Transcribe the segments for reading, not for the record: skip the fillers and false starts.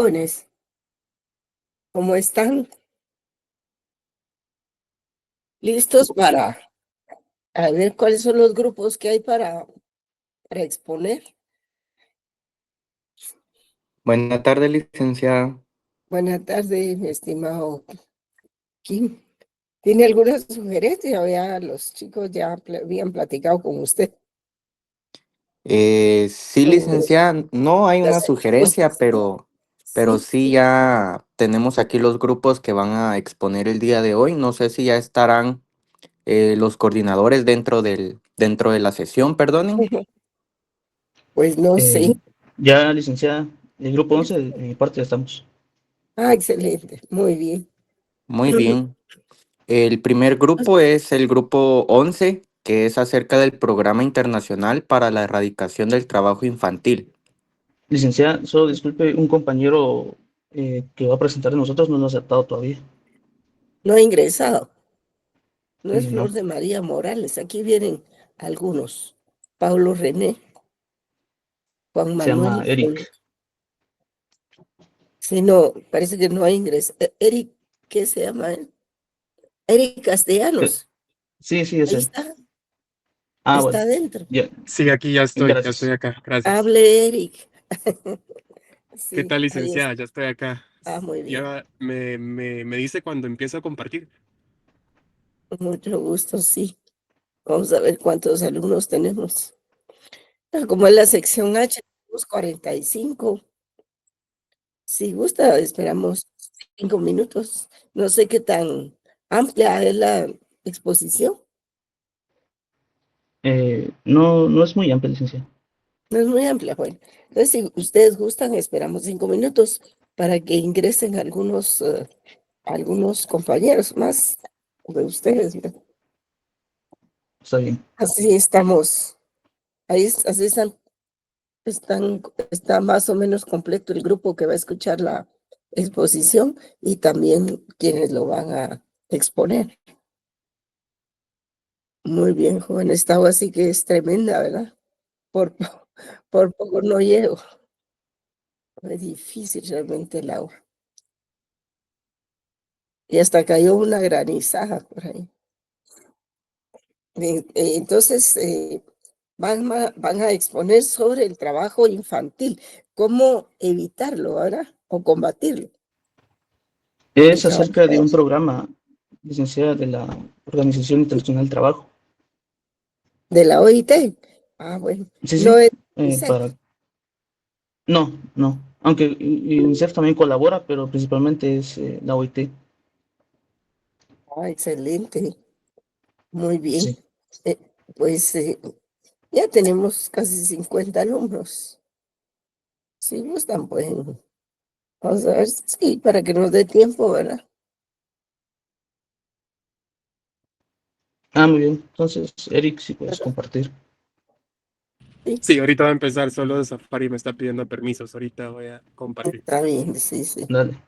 Jóvenes, ¿cómo están? ¿Listos a ver cuáles son los grupos que hay para exponer? Buenas tardes, licenciada. Buenas tardes, mi estimado Kim. ¿Tiene alguna sugerencia? Ya los chicos ya habían platicado con usted Sí, sobre licenciada, no hay una las sugerencia, exposiciones. pero Sí, sí ya tenemos aquí los grupos que van a exponer el día de hoy. No sé si ya estarán los coordinadores dentro de la sesión, perdonen. pues no sé. Eh, ya, licenciada, el grupo 11 de mi parte ya estamos. Ah, excelente, muy bien. Muy bien. El primer grupo es el grupo 11, que es acerca del Programa Internacional para la Erradicación del Trabajo Infantil. Licenciada, solo disculpe, un compañero que va a presentar de nosotros no lo ha aceptado todavía. No ha ingresado, no es Flor No, de María Morales. Aquí vienen algunos. Pablo René, Juan se llama Manuel. Eric. Sí, no, parece que no hay ingreso. Eric, ¿qué se llama él? Eric ¿Qué? Castellanos. Sí, sí, es Ahí él. está, Ah, bueno, está adentro. ya, Sí, aquí ya estoy gracias. acá, gracias. Hable, Eric. ¿Qué Sí, tal, ahí está. licenciada? Ya estoy acá. Ah, muy bien. Ya me dice cuando empiezo a compartir. Mucho gusto, sí. Vamos a ver cuántos alumnos tenemos. Como es la sección H, tenemos 45. Si gusta, esperamos 5 minutos. No sé qué tan amplia es la exposición. No, no es muy amplia, licenciada. No es muy amplia, bueno. Entonces, si ustedes gustan, esperamos 5 minutos para que ingresen algunos compañeros más de ustedes, ¿no? Está bien. Así estamos, así está más o menos completo el grupo que va a escuchar la exposición y también quienes lo van a exponer. Muy bien, joven, esta así que es tremenda, ¿verdad? Por, por poco no llego. Es difícil realmente el agua. Y hasta cayó una granizada por ahí. Entonces, van a exponer sobre el trabajo infantil, cómo evitarlo, ¿verdad? O combatirlo, el Es acerca de un trabajo programa, licenciada, de la Organización Internacional del Trabajo. de la OIT. Ah, bueno, Sí, no sí, es UNICEF. No, no. Aunque UNICEF también colabora, pero principalmente es la OIT. Ah, excelente, muy bien. Sí. Eh, pues ya tenemos casi 50 alumnos. Si gustan, pues vamos a ver, sí, para que nos dé tiempo, ¿verdad? Ah, muy bien. Entonces, Eric, si puedes compartir. Sí, Sí, ahorita va a empezar, solo Safari me está pidiendo permisos. Ahorita voy a compartir. está bien, sí, sí. Dale.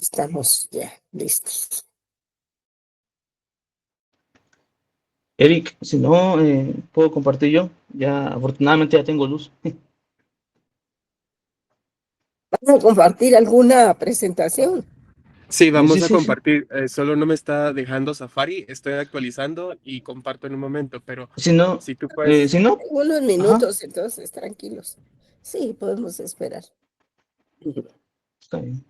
Estamos ya listos. Eric, si no, puedo compartir yo. Ya, afortunadamente ya tengo luz. ¿Vas a compartir alguna presentación? Sí, Sí, vamos a sí, sí. compartir. Solo no me está dejando Safari. Estoy actualizando y comparto en un momento, pero Si no, si tú puedes. si no, Unos ajá, minutos, entonces, tranquilos. Sí, podemos esperar. está bien.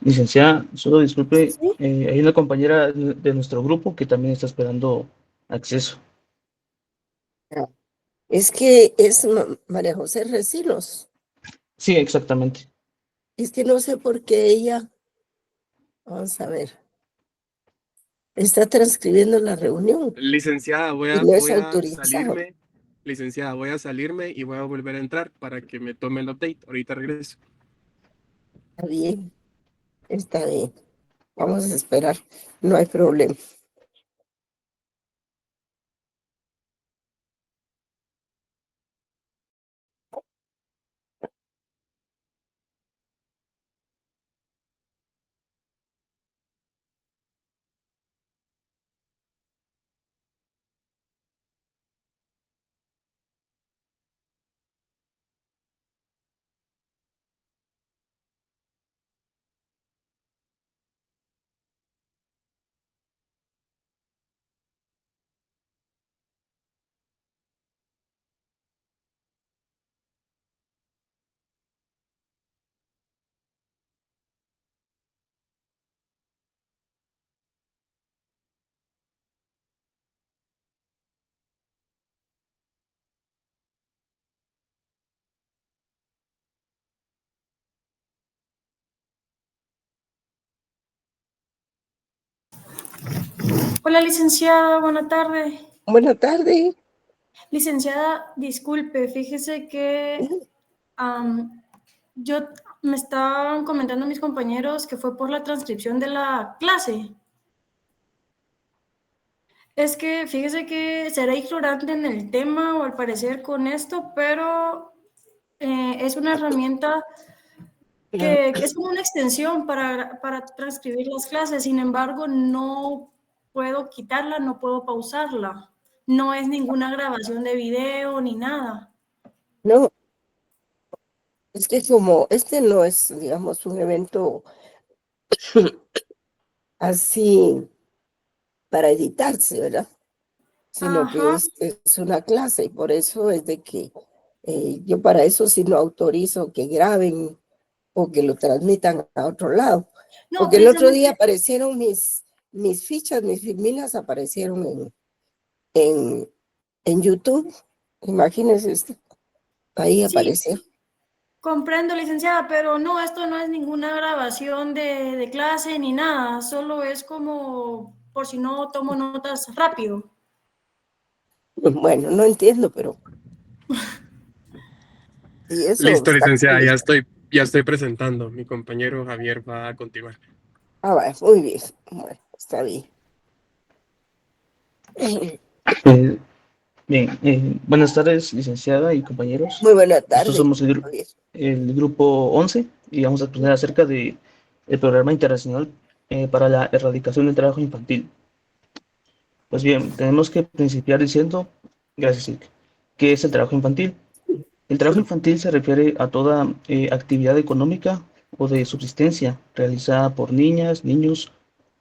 Licenciada, solo disculpe, Sí, hay una compañera de nuestro grupo que también está esperando acceso. ah, es que es María José Recinos. Sí, exactamente. Es que no sé por qué ella, vamos a ver, está transcribiendo la reunión Licenciada, y no es voy a autorizado. salirme. Licenciada, voy a salirme y voy a volver a entrar para que me tome el update. Ahorita regreso. Está bien, está bien. Vamos a esperar, no hay problema. Hola, licenciada, buena tarde. Buenas tardes. Licenciada, disculpe, fíjese que am, yo me estaban comentando mis compañeros que fue por la transcripción de la clase. Es que fíjese que será ignorante en el tema o al parecer con esto, pero es una herramienta que es como una extensión para transcribir las clases. Sin embargo, no puedo quitarla, no puedo pausarla. No es ninguna grabación de video ni nada. No, es que como este no es, digamos, un evento así para editarse, ¿verdad? Sino que Ajá. es una clase y por eso es de que yo para eso sí no autorizo que graben o que lo transmitan a otro lado. No, Porque el otro día precisamente, aparecieron mis fichas, mis filminas aparecieron en, en YouTube. Imagínense esto, ahí sí, apareció. comprendo, licenciada, pero no, esto no es ninguna grabación de clase ni nada, solo es como por si no tomo notas rápido. Bueno, no entiendo, pero y eso Listo, está licenciada, complicado. ya estoy presentando. Mi compañero Javier va a continuar. Ah, va, muy bien, bueno, está bien. Eh, Bien, buenas tardes, licenciada y compañeros. Muy buena Nosotros tarde, somos Javier. el grupo 11 y vamos a exponer acerca de el programa internacional para la erradicación del trabajo infantil. Pues bien, tenemos que principiar diciendo, gracias, Silke, ¿qué es el trabajo infantil? El trabajo infantil se refiere a toda actividad económica o de subsistencia realizada por niñas, niños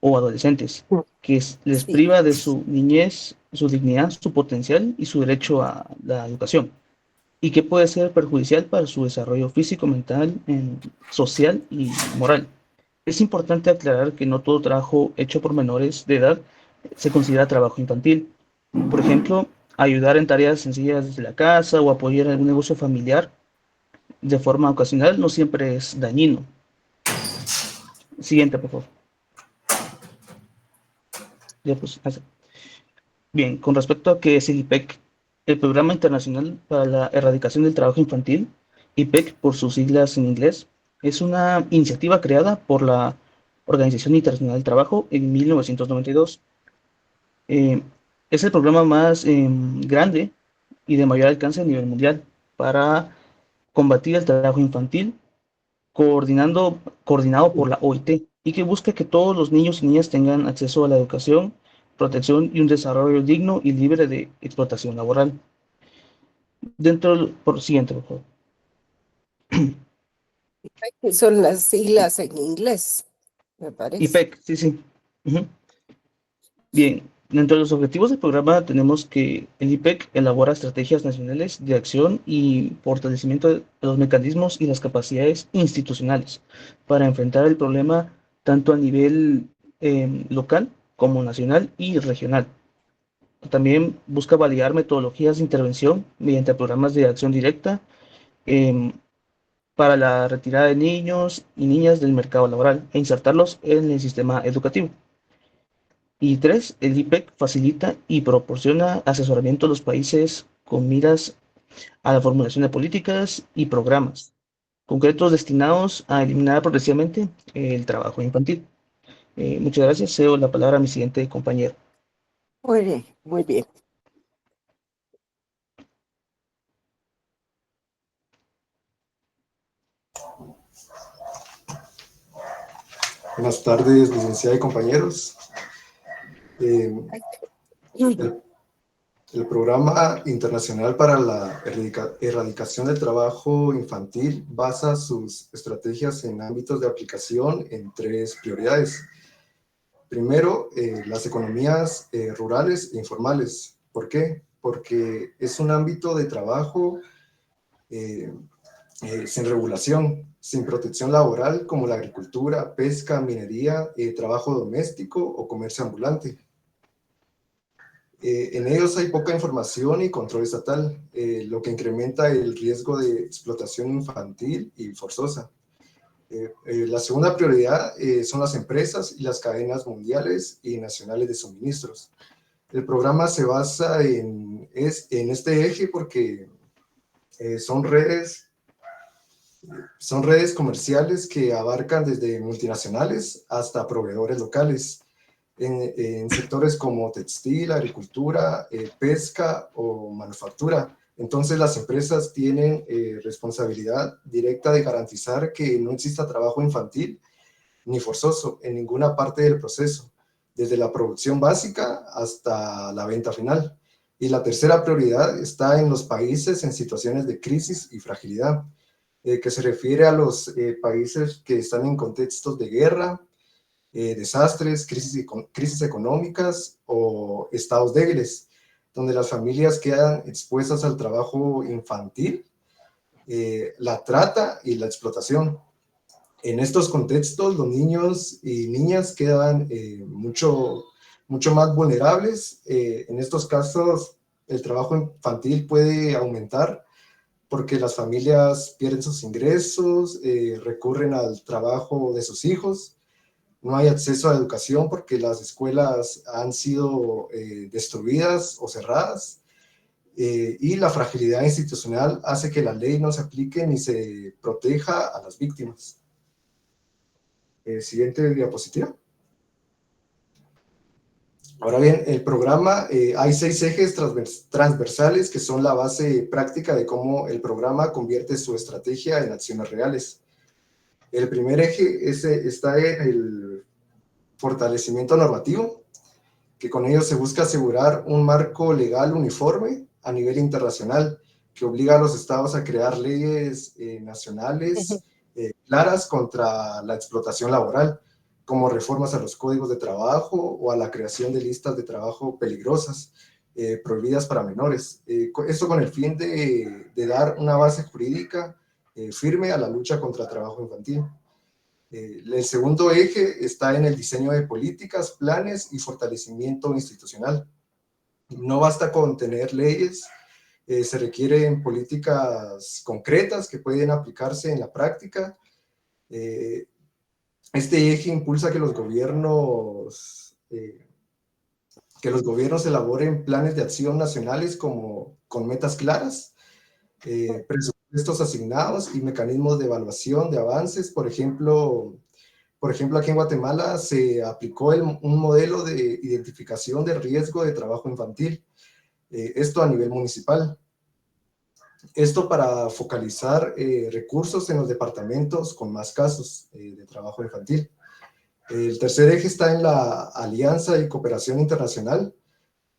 o adolescentes, que les Sí, priva de su niñez, su dignidad, su potencial y su derecho a la educación, y que puede ser perjudicial para su desarrollo físico, mental, social y moral. Es importante aclarar que no todo trabajo hecho por menores de edad se considera trabajo infantil. Por ejemplo, ayudar en tareas sencillas desde la casa o apoyar en algún negocio familiar de forma ocasional no siempre es dañino. Siguiente, por favor. Ya, pues, bien, con respecto a qué es el IPEC, el Programa Internacional para la Erradicación del Trabajo Infantil, IPEC por sus siglas en inglés, es una iniciativa creada por la Organización Internacional del Trabajo en 1992. Eh, es el programa más grande y de mayor alcance a nivel mundial para combatir el trabajo infantil, coordinado por la OIT, y que busca que todos los niños y niñas tengan acceso a la educación, protección y un desarrollo digno y libre de explotación laboral. Por siguiente, por favor. son las siglas en inglés, me parece. IPEC, sí, sí. Ujú. Bien, dentro de los objetivos del programa tenemos que el IPEC elabora estrategias nacionales de acción y fortalecimiento de los mecanismos y las capacidades institucionales para enfrentar el problema tanto a nivel local como nacional y regional. También busca validar metodologías de intervención mediante programas de acción directa em, para la retirada de niños y niñas del mercado laboral e insertarlos en el sistema educativo. Y tres, el IPEC facilita y proporciona asesoramiento a los países con miras a la formulación de políticas y programas concretos destinados a eliminar progresivamente el trabajo infantil. Muchas gracias. Cedo la palabra a mi siguiente compañero. Muy bien, muy bien. Buenas tardes, licenciada y compañeros. El Programa Internacional para la Erradicación del Trabajo Infantil basa sus estrategias en ámbitos de aplicación en tres prioridades. Primero, las economías rurales e informales. ¿Por qué? Porque es un ámbito de trabajo sin regulación, sin protección laboral, como la agricultura, pesca, minería, trabajo doméstico o comercio ambulante. En ellos hay poca información y control estatal, lo que incrementa el riesgo de explotación infantil y forzosa. La segunda prioridad son las empresas y las cadenas mundiales y nacionales de suministros. El programa se basa en este eje porque son redes comerciales que abarcan desde multinacionales hasta proveedores locales en sectores como textil, agricultura, pesca o manufactura. Entonces las empresas tienen responsabilidad directa de garantizar que no exista trabajo infantil ni forzoso en ninguna parte del proceso, desde la producción básica hasta la venta final. Y la tercera prioridad está en los países en situaciones de crisis y fragilidad, que se refiere a los países que están en contextos de guerra, desastres, crisis económicas o estados débiles, donde las familias quedan expuestas al trabajo infantil, la trata y la explotación. En estos contextos, los niños y niñas quedan mucho más vulnerables. En estos casos, el trabajo infantil puede aumentar porque las familias pierden sus ingresos, recurren al trabajo de sus hijos. No hay acceso a educación porque las escuelas han sido destruidas o cerradas, y la fragilidad institucional hace que la ley no se aplique ni se proteja a las víctimas. Siguiente diapositiva. Ahora bien, el programa, hay 6 ejes transversales que son la base práctica de cómo el programa convierte su estrategia en acciones reales. El primer eje está en el fortalecimiento normativo, que con ello se busca asegurar un marco legal uniforme a nivel internacional que obliga a los estados a crear leyes nacionales claras contra la explotación laboral, como reformas a los códigos de trabajo o a la creación de listas de trabajo peligrosas, prohibidas para menores. Esto con el fin de dar una base jurídica firme a la lucha contra el trabajo infantil. El segundo eje está en el diseño de políticas, planes y fortalecimiento institucional. No basta con tener leyes, se requieren políticas concretas que pueden aplicarse en la práctica. Este eje impulsa que los gobiernos elaboren planes de acción nacionales con metas claras, presupuestos asignados y mecanismos de evaluación de avances. Por ejemplo, aquí en Guatemala se aplicó un modelo de identificación de riesgo de trabajo infantil, esto a nivel municipal. Esto para focalizar recursos en los departamentos con más casos de trabajo infantil. El tercer eje está en la alianza y cooperación internacional.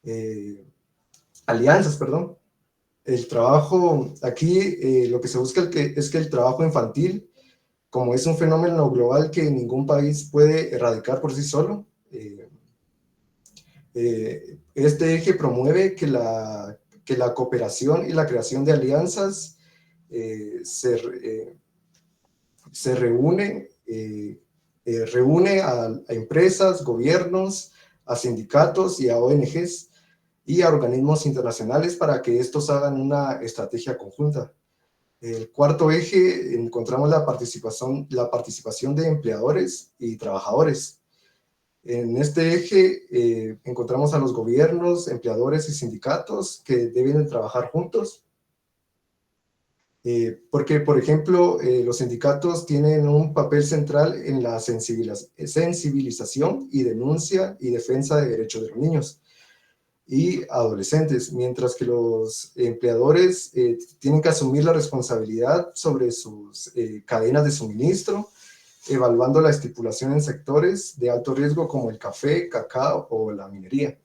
El trabajo, aquí lo que se busca es que el trabajo infantil, como es un fenómeno global que ningún país puede erradicar por sí solo, este eje promueve que la cooperación y la creación de alianzas se reúnen reúne a empresas, gobiernos, a sindicatos y a ONGs y a organismos internacionales para que estos hagan una estrategia conjunta. El cuarto eje encontramos la participación de empleadores y trabajadores. En este eje encontramos a los gobiernos, empleadores y sindicatos que deben trabajar juntos. Porque, por ejemplo, los sindicatos tienen un papel central en la sensibilización y denuncia y defensa de derechos de los niños y adolescentes, mientras que los empleadores tienen que asumir la responsabilidad sobre sus cadenas de suministro, evaluando la estipulación en sectores de alto riesgo como el café, cacao o la minería.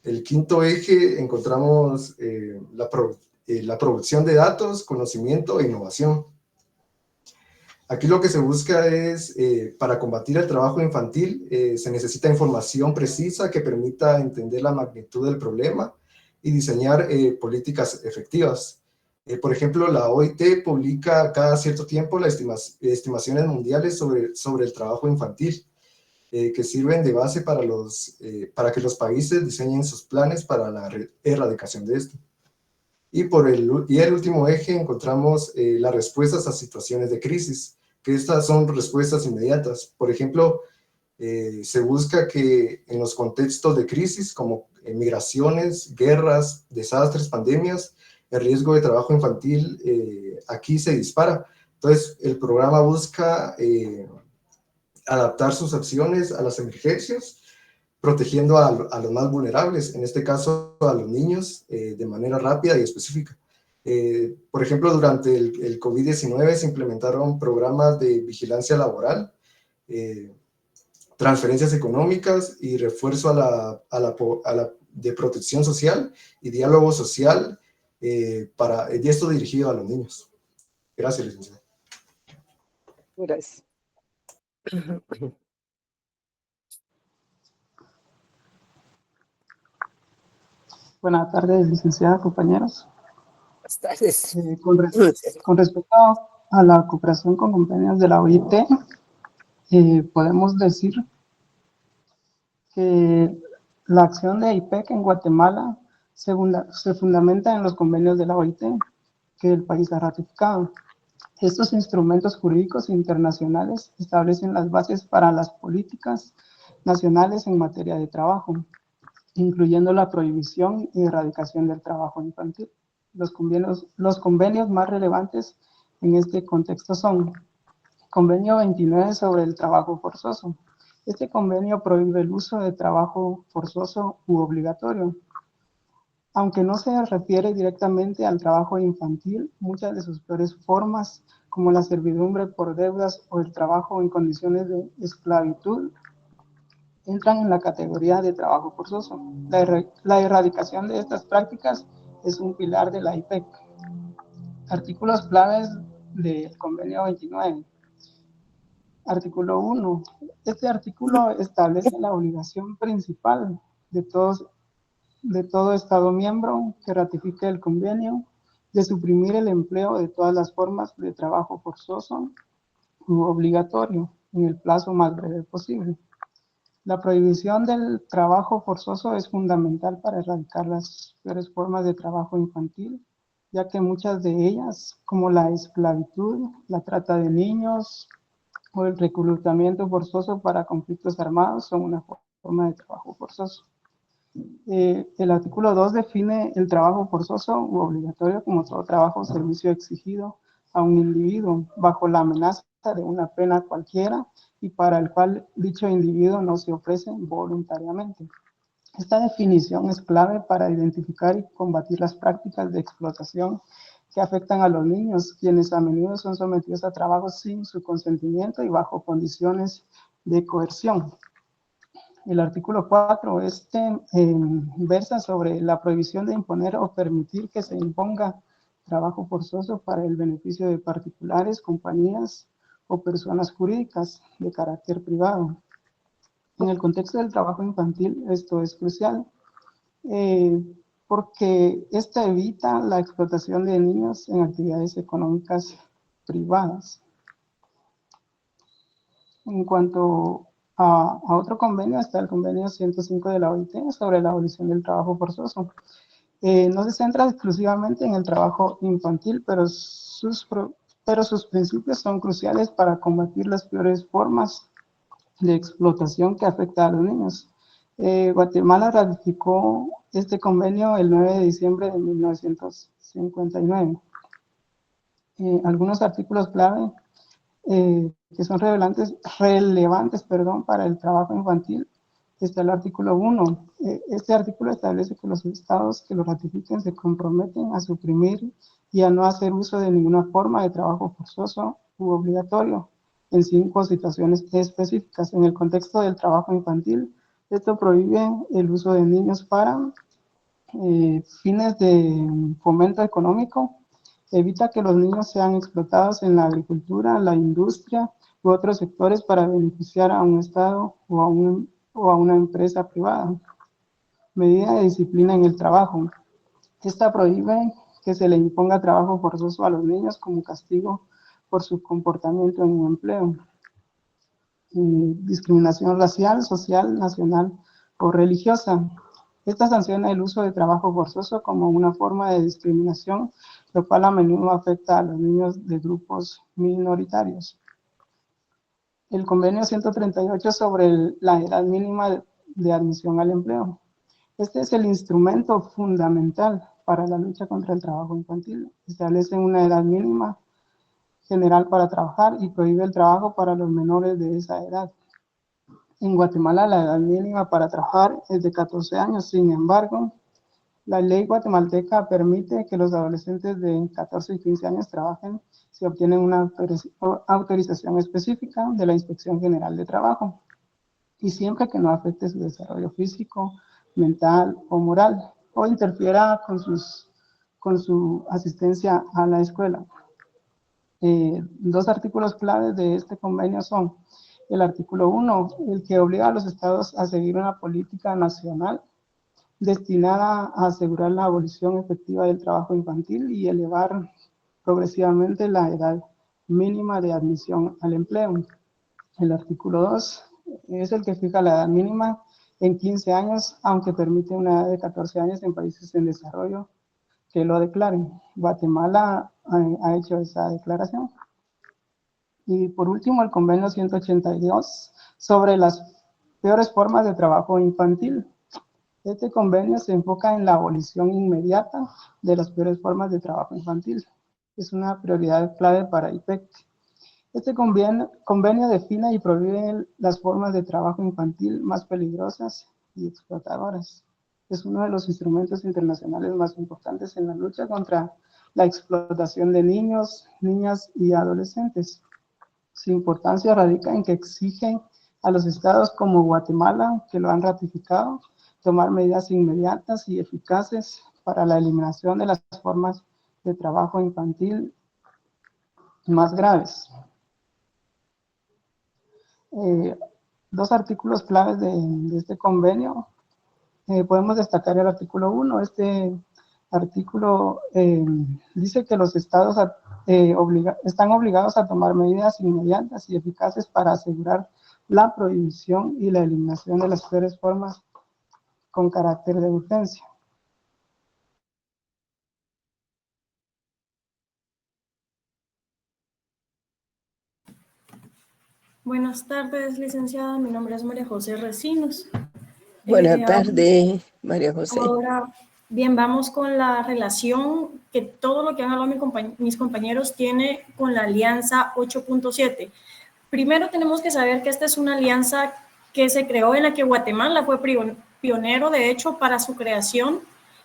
El quinto eje encontramos la producción de datos, conocimiento e innovación. Aquí lo que se busca es, para combatir el trabajo infantil, se necesita información precisa que permita entender la magnitud del problema y diseñar políticas efectivas. Por ejemplo, la OIT publica cada cierto tiempo las estimaciones mundiales sobre el trabajo infantil, que sirven de base para que los países diseñen sus planes para la erradicación de esto. Y el último eje encontramos las respuestas a situaciones de crisis, que estas son respuestas inmediatas. Por ejemplo, se busca que en los contextos de crisis como migraciones, guerras, desastres, pandemias, el riesgo de trabajo infantil aquí se dispara. Entonces, el programa busca adaptar sus acciones a las emergencias, protegiendo a los más vulnerables, en este caso a los niños, de manera rápida y específica. Por ejemplo, durante el COVID-19 se implementaron programas de vigilancia laboral, transferencias económicas y refuerzo de protección social y diálogo social, y esto dirigido a los niños. Gracias, licenciada. Gracias. Buenas tardes, licenciada, compañeros. Buenas tardes. Con respecto a la cooperación con convenios de la OIT, podemos decir que la acción de IPEC en Guatemala se fundamenta en los convenios de la OIT que el país ha ratificado. Estos instrumentos jurídicos internacionales establecen las bases para las políticas nacionales en materia de trabajo, incluyendo la prohibición y erradicación del trabajo infantil. Los convenios más relevantes en este contexto son Convenio 29 sobre el trabajo forzoso. Este convenio prohíbe el uso de trabajo forzoso u obligatorio. Aunque no se refiere directamente al trabajo infantil, muchas de sus peores formas, como la servidumbre por deudas o el trabajo en condiciones de esclavitud, entran en la categoría de trabajo forzoso. La erradicación de estas prácticas es un pilar de la IPEC. Artículos claves del convenio 29. Artículo 1. Este artículo establece la obligación principal de todo Estado miembro que ratifique el convenio de suprimir el empleo de todas las formas de trabajo forzoso u obligatorio en el plazo más breve posible. La prohibición del trabajo forzoso es fundamental para erradicar las peores formas de trabajo infantil, ya que muchas de ellas, como la esclavitud, la trata de niños o el reclutamiento forzoso para conflictos armados, son una forma de trabajo forzoso. El artículo 2 define el trabajo forzoso u obligatorio como todo trabajo o servicio exigido a un individuo bajo la amenaza de una pena cualquiera y para el cual dicho individuo no se ofrece voluntariamente. Esta definición es clave para identificar y combatir las prácticas de explotación que afectan a los niños, quienes a menudo son sometidos a trabajos sin su consentimiento y bajo condiciones de coerción. El artículo 4, versa sobre la prohibición de imponer o permitir que se imponga trabajo forzoso para el beneficio de particulares, compañías o personas jurídicas de carácter privado. En el contexto del trabajo infantil, esto es crucial, porque esta evita la explotación de niños en actividades económicas privadas. En cuanto a otro convenio, está el convenio 105 de la OIT sobre la abolición del trabajo forzoso. No se centra exclusivamente en el trabajo infantil, pero sus principios son cruciales para combatir las peores formas de explotación que afecta a los niños. Guatemala ratificó este convenio el 9 de diciembre de 1959. Algunos artículos clave que son relevantes para el trabajo infantil. Está el artículo 1. Este artículo establece que los estados que lo ratifiquen se comprometen a suprimir y a no hacer uso de ninguna forma de trabajo forzoso u obligatorio en 5 situaciones específicas. En el contexto del trabajo infantil, esto prohíbe el uso de niños para fines de fomento económico, evita que los niños sean explotados en la agricultura, la industria u otros sectores para beneficiar a un estado o a una empresa privada. Medida de disciplina en el trabajo. Esta prohíbe que se le imponga trabajo forzoso a los niños como castigo por su comportamiento en un empleo. Discriminación racial, social, nacional o religiosa. Esta sanciona el uso de trabajo forzoso como una forma de discriminación, lo cual a menudo afecta a los niños de grupos minoritarios. El convenio 138 sobre la edad mínima de admisión al empleo. Este es el instrumento fundamental para la lucha contra el trabajo infantil. Establece una edad mínima general para trabajar y prohíbe el trabajo para los menores de esa edad. En Guatemala la edad mínima para trabajar es de 14 años, sin embargo, la ley guatemalteca permite que los adolescentes de 14 y 15 años trabajen si obtienen una autorización específica de la Inspección General de Trabajo y siempre que no afecte su desarrollo físico, mental o moral o interfiera con su asistencia a la escuela. 2 artículos claves de este convenio son el artículo 1, el que obliga a los estados a seguir una política nacional destinada a asegurar la abolición efectiva del trabajo infantil y elevar progresivamente la edad mínima de admisión al empleo. El artículo 2 es el que fija la edad mínima en 15 años, aunque permite una edad de 14 años en países en desarrollo que lo declaren. Guatemala ha hecho esa declaración. Y por último, el convenio 182 sobre las peores formas de trabajo infantil. Este convenio se enfoca en la abolición inmediata de las peores formas de trabajo infantil. Es una prioridad clave para IPEC. Este convenio define y prohíbe las formas de trabajo infantil más peligrosas y explotadoras. Es uno de los instrumentos internacionales más importantes en la lucha contra la explotación de niños, niñas y adolescentes. Su importancia radica en que exigen a los estados como Guatemala, que lo han ratificado, tomar medidas inmediatas y eficaces para la eliminación de las formas de trabajo infantil más graves. 2 artículos claves de este convenio. Podemos destacar el artículo 1. Este artículo dice que los estados están obligados a tomar medidas inmediatas y eficaces para asegurar la prohibición y la eliminación de las peores formas con carácter de urgencia. Buenas tardes, licenciada. Mi nombre es María José Recinos. Buenas tardes, María José. Ahora, bien, vamos con la relación que todo lo que han hablado mis compañeros tiene con la Alianza 8.7. Primero tenemos que saber que esta es una alianza que se creó en la que Guatemala fue pionero, de hecho, para su creación,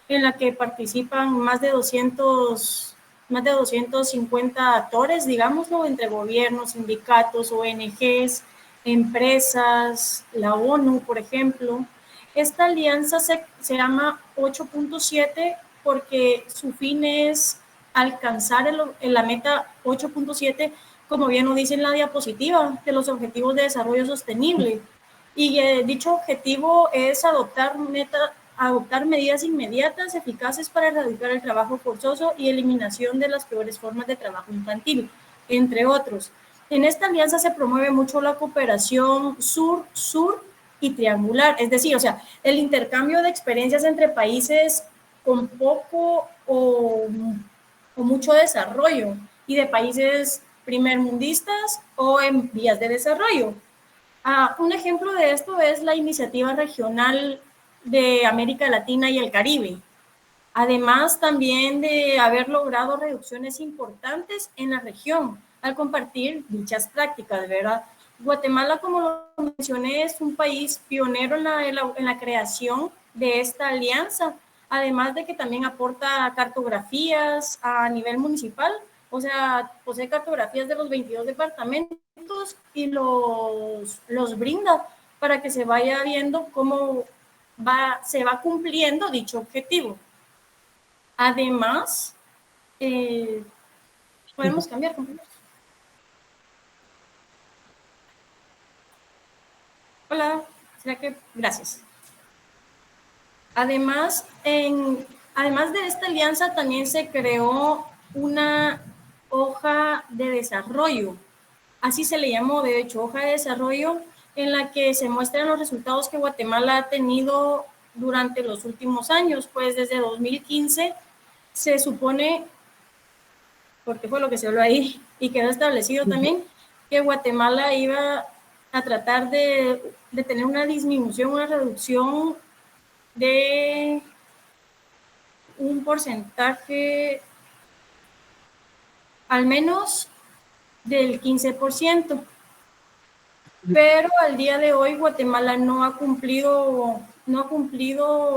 en la que participan más de 250 actores, digámoslo, entre gobiernos, sindicatos, ONGs, empresas, la ONU, por ejemplo. Esta alianza se llama 8.7 porque su fin es alcanzar la meta 8.7, como bien lo dice en la diapositiva, de los Objetivos de Desarrollo Sostenible. Y dicho objetivo es adoptar medidas inmediatas, eficaces para erradicar el trabajo forzoso y eliminación de las peores formas de trabajo infantil, entre otros. En esta alianza se promueve mucho la cooperación sur-sur y triangular, es decir, o sea, el intercambio de experiencias entre países con poco o mucho desarrollo y de países primermundistas o en vías de desarrollo. Un ejemplo de esto es la iniciativa regional de América Latina y el Caribe, además también de haber logrado reducciones importantes en la región al compartir dichas prácticas, ¿verdad? Guatemala, como lo mencioné, es un país pionero en la creación de esta alianza, además de que también aporta cartografías a nivel municipal, o sea, posee cartografías de los 22 departamentos y los brinda para que se vaya viendo cómo se va cumpliendo dicho objetivo. Además, podemos cambiar, compañeros. Hola, ¿será que? Gracias. Además, además de esta alianza, también se creó una hoja de desarrollo. Así se le llamó, de hecho, hoja de desarrollo, en la que se muestran los resultados que Guatemala ha tenido durante los últimos años. Pues desde 2015 se supone, porque fue lo que se habló ahí y quedó establecido también, que Guatemala iba a tratar de tener una disminución, una reducción de un porcentaje al menos del 15%. Pero al día de hoy Guatemala no ha cumplido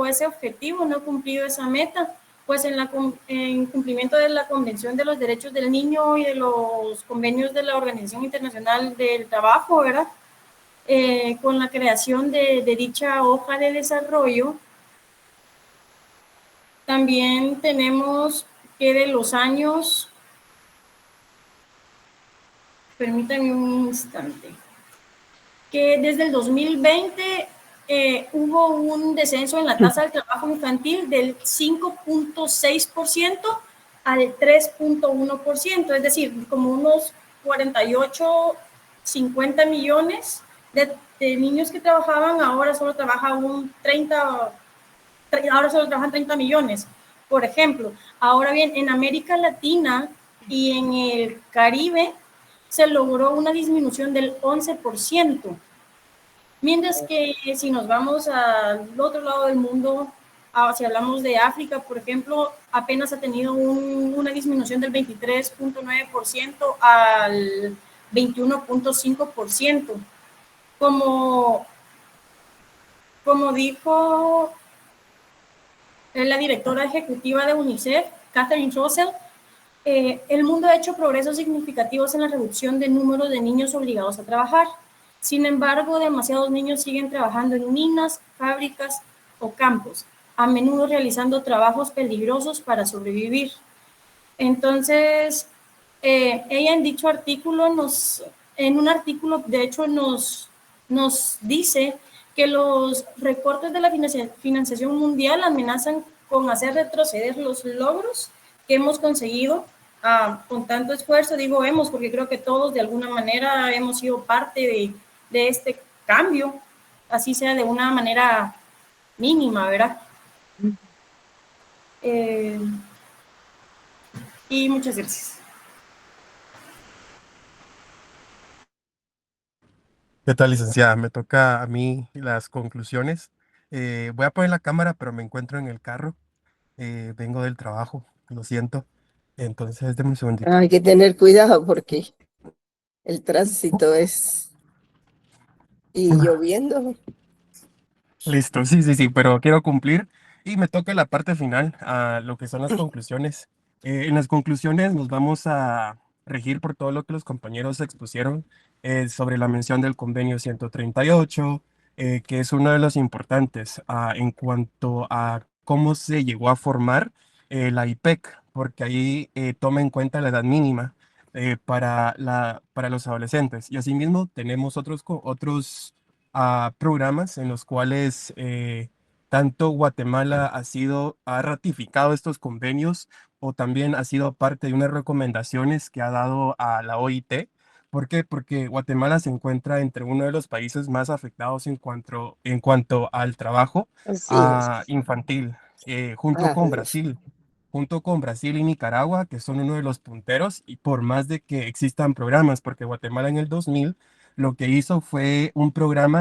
ese objetivo, no ha cumplido esa meta, pues en cumplimiento de la Convención de los Derechos del Niño y de los convenios de la Organización Internacional del Trabajo, ¿verdad? Con la creación de dicha hoja de desarrollo, también tenemos que de los años, permítanme un instante, que desde el 2020 hubo un descenso en la tasa del trabajo infantil del 5.6% al 3.1%, es decir, como unos 48, 50 millones de niños que trabajaban, ahora solo trabajan 30 millones, por ejemplo. Ahora bien, en América Latina y en el Caribe se logró una disminución del 11%, mientras que si nos vamos al otro lado del mundo, si hablamos de África, por ejemplo, apenas ha tenido una disminución del 23.9% al 21.5%. Como dijo la directora ejecutiva de UNICEF, Catherine Russell, el mundo ha hecho progresos significativos en la reducción del número de niños obligados a trabajar. Sin embargo, demasiados niños siguen trabajando en minas, fábricas o campos, a menudo realizando trabajos peligrosos para sobrevivir. Entonces, ella en dicho artículo, en un artículo, de hecho, nos dice que los recortes de la financiación mundial amenazan con hacer retroceder los logros que hemos conseguido con tanto esfuerzo. Digo hemos, porque creo que todos de alguna manera hemos sido parte de este cambio, así sea de una manera mínima, ¿verdad? Y muchas gracias. ¿Qué tal, licenciada? Me toca a mí las conclusiones. Voy a poner la cámara, pero me encuentro en el carro. Vengo del trabajo, lo siento. Entonces, déme un segundito. Hay que tener cuidado porque el tránsito es... y lloviendo. Listo, sí, sí, sí, pero quiero cumplir y me toca la parte final, lo que son las conclusiones. En las conclusiones nos vamos a regir por todo lo que los compañeros expusieron sobre la mención del convenio 138, que es uno de los importantes en cuanto a cómo se llegó a formar la IPEC, porque ahí toma en cuenta la edad mínima para los adolescentes. Y asimismo tenemos otros programas en los cuales tanto Guatemala ha ratificado estos convenios o también ha sido parte de unas recomendaciones que ha dado a la OIT, ¿Por qué? Porque Guatemala se encuentra entre uno de los países más afectados en cuanto al trabajo Así es. infantil, Ah, junto con Brasil y Nicaragua, que son uno de los punteros, y por más de que existan programas, porque Guatemala en el 2000 lo que hizo fue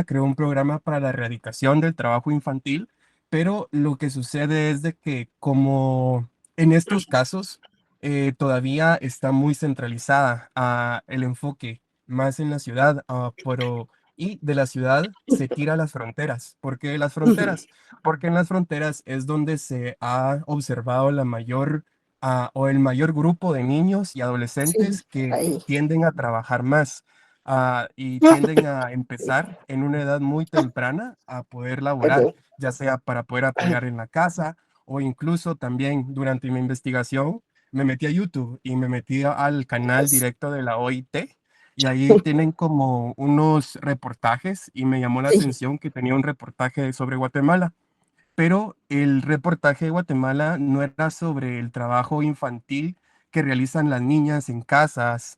creó un programa para la erradicación del trabajo infantil, pero lo que sucede es de que como en estos casos todavía está muy centralizada el enfoque más en la ciudad, y de la ciudad se tira a las fronteras. ¿Por qué las fronteras? Porque en las fronteras es donde se ha observado el mayor grupo de niños y sí, adolescentes que ahí. tienden a trabajar más. Y tienden a empezar en una edad muy temprana a poder laborar, Perdón. ya sea para poder apoyar en la casa o incluso también durante mi investigación me metí a YouTube y me metí al canal Pues, directo de la OIT y ahí tienen como unos reportajes y me llamó la sí, atención que tenía un reportaje sobre Guatemala, pero el reportaje de Guatemala no era sobre el trabajo infantil que realizan las niñas en casas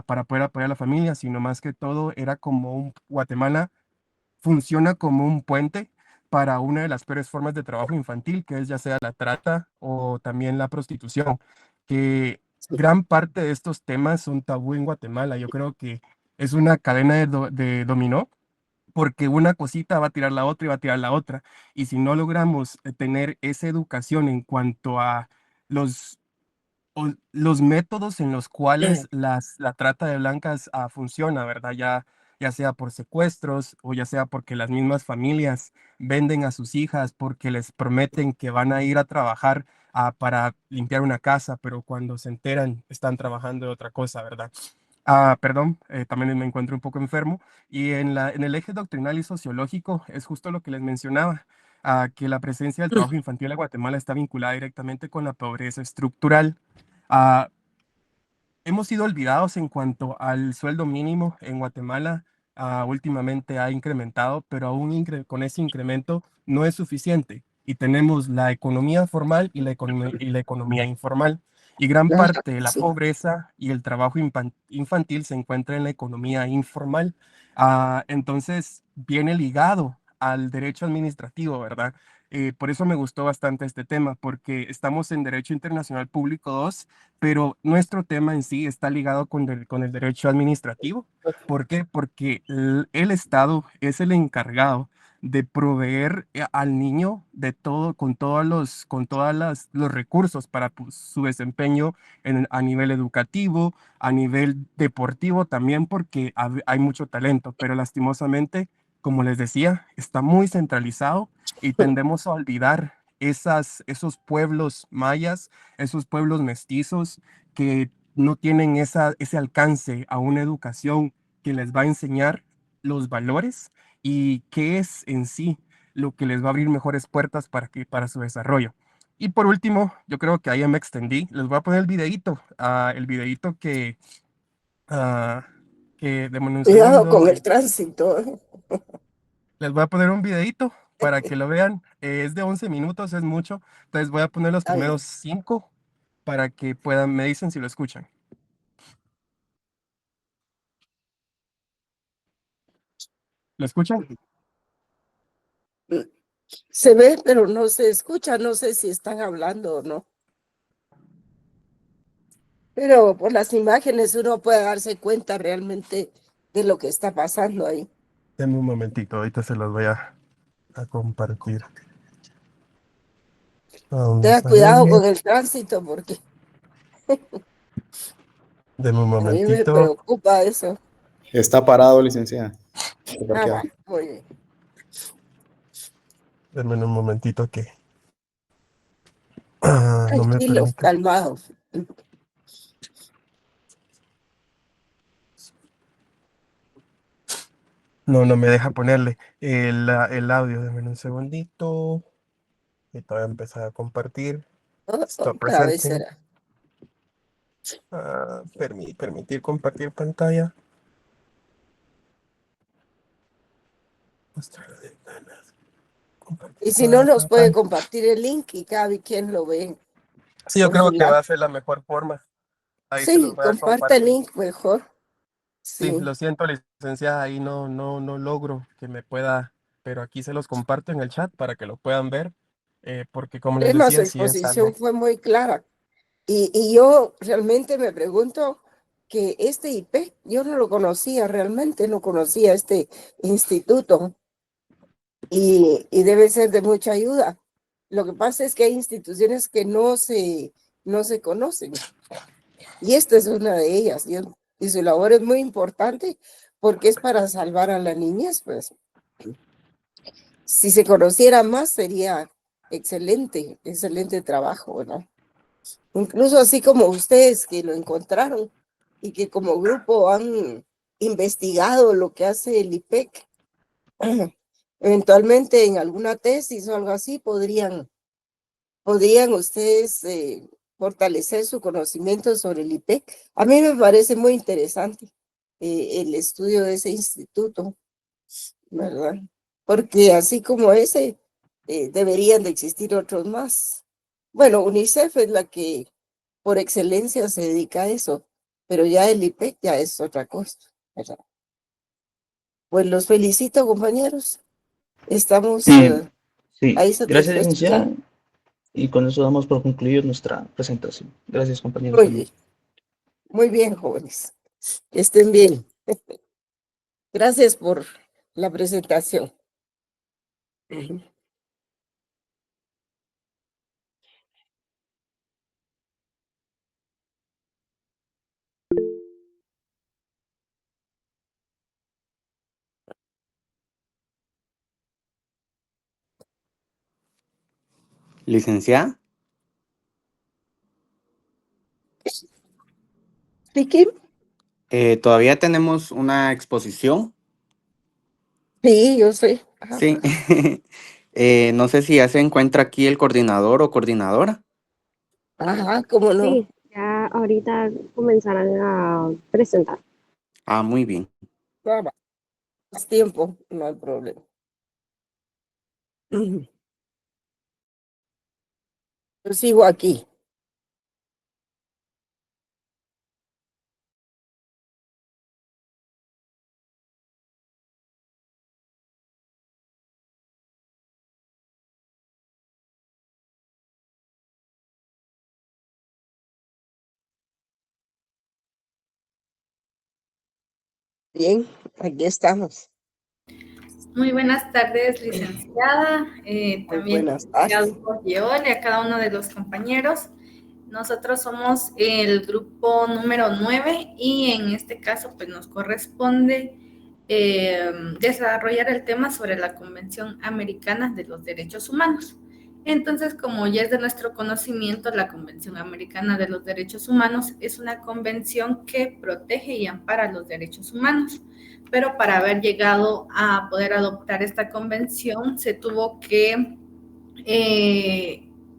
para poder apoyar a la familia, sino más que todo era como Guatemala funciona como un puente para una de las peores formas de trabajo infantil, que es ya sea la trata o también la prostitución, que sí, gran parte de estos temas son tabú en Guatemala. Yo creo que es una cadena de dominó, porque una cosita va a tirar la otra y va a tirar la otra. Y si no logramos tener esa educación en cuanto a los los métodos en los cuales la trata de blancas funciona, ¿verdad? Ya sea por secuestros o ya sea porque las mismas familias venden a sus hijas porque les prometen que van a ir a trabajar para limpiar una casa, pero cuando se enteran están trabajando de otra cosa, ¿verdad? Perdón, también me encuentro un poco enfermo. Y en el eje doctrinal y sociológico es justo lo que les mencionaba, que la presencia del trabajo infantil en Guatemala está vinculada directamente con la pobreza estructural. Ah, Hemos sido olvidados en cuanto al sueldo mínimo en Guatemala. Últimamente ha incrementado, pero con ese incremento no es suficiente. Y tenemos la economía formal y la economía informal. Y gran ah, parte de la sí. pobreza y el trabajo infantil se encuentra en la economía informal. Entonces, viene ligado al derecho administrativo, ¿verdad? Por eso me gustó bastante este tema, porque estamos en Derecho Internacional Público 2, pero nuestro tema en sí está ligado con el derecho administrativo. ¿Por qué? Porque el Estado es el encargado de proveer al niño de todo, con todas los recursos para pues, su desempeño a nivel educativo, a nivel deportivo también, porque hay mucho talento, pero lastimosamente, como les decía, está muy centralizado y tendemos a olvidar esos pueblos mayas, esos pueblos mestizos que no tienen ese alcance a una educación que les va a enseñar los valores y qué es en sí lo que les va a abrir mejores puertas para su desarrollo. Y por último, yo creo que ahí ya me extendí. Les voy a poner el videíto ah, déjenme un Cuidado segundo. con el tránsito. Les voy a poner un videíto para que lo vean. Es de 11 minutos, es mucho. Entonces voy a poner los Está bien. primeros 5 para que me dicen si lo escuchan. ¿Lo escuchan? Se ve, pero no se escucha. No sé si están hablando o no. Pero por las imágenes uno puede darse cuenta realmente de lo que está pasando ahí. Denme un momentito, ahorita se los voy a compartir. Tenga Vamos a cuidado ver. con el tránsito porque Denme un a mí me momentito. preocupa eso. Está parado, licenciada. Está Ah, parqueado. va, muy bien. Denme un momentito que no me Tranquilo, permite. calmado. No me deja ponerle el audio. Denme un segundito. Y te voy a empezar a compartir. Stop Otra vez presenting. será. Permitir compartir pantalla. Mostrar las ventanas. Compartir Y si toda no, la nos puede pantalla. compartir el link y cada quien lo ve Sí, yo por creo su que va lado. a ser la mejor forma. Ahí se los Sí, voy a comparte el compartir. link mejor. Sí, Sí, lo siento, licenciada, ahí no logro que me pueda, pero aquí se los comparto en el chat para que lo puedan ver, porque como les además su decía, sí es exposición algo. fue muy clara. Y yo realmente me pregunto que este IP, yo no lo conocía realmente, no conocía este instituto y debe ser de mucha ayuda. Lo que pasa es que hay instituciones que no se conocen y esta es una de ellas y su labor es muy importante porque es para salvar a la niñez, pues. Si se conociera más sería excelente, excelente trabajo, ¿verdad? Incluso así como ustedes que lo encontraron y que como grupo han investigado lo que hace el IPEC, eventualmente en alguna tesis o algo así podrían ustedes fortalecer su conocimiento sobre el IPEC. A mí me parece muy interesante el estudio de ese instituto, ¿verdad? Porque así como ese, deberían de existir otros más. Bueno, UNICEF es la que por excelencia se dedica a eso, pero ya el IPEC ya es otra cosa, ¿verdad? Pues los felicito, compañeros. Estamos Sí, ahí gracias, satisfechos ya. licenciada. Y con eso damos por concluido nuestra presentación. Gracias, compañeros, Muy también. bien, muy bien, jóvenes. Estén bien. Gracias por la presentación. Ujú. Licenciada, ¿Vicky? todavía tenemos una exposición. Sí, yo sé. Ajá. Sí. No sé si ya se encuentra aquí el coordinador o coordinadora. Ajá, cómo no. Sí, ya ahorita comenzarán a presentar. Ah, muy bien. Va, más tiempo, no hay problema. Ujú. Yo sigo aquí. Bien, aquí estamos. Muy buenas tardes, licenciada, Muy también buenas licenciado tardes. Jorge y a cada uno de los compañeros. Nosotros somos el grupo número 9 y en este caso pues nos corresponde desarrollar el tema sobre la Convención Americana de los Derechos Humanos. Entonces, como ya es de nuestro conocimiento, la Convención Americana de los Derechos Humanos es una convención que protege y ampara los derechos humanos, pero para haber llegado a poder adoptar esta convención se tuvo que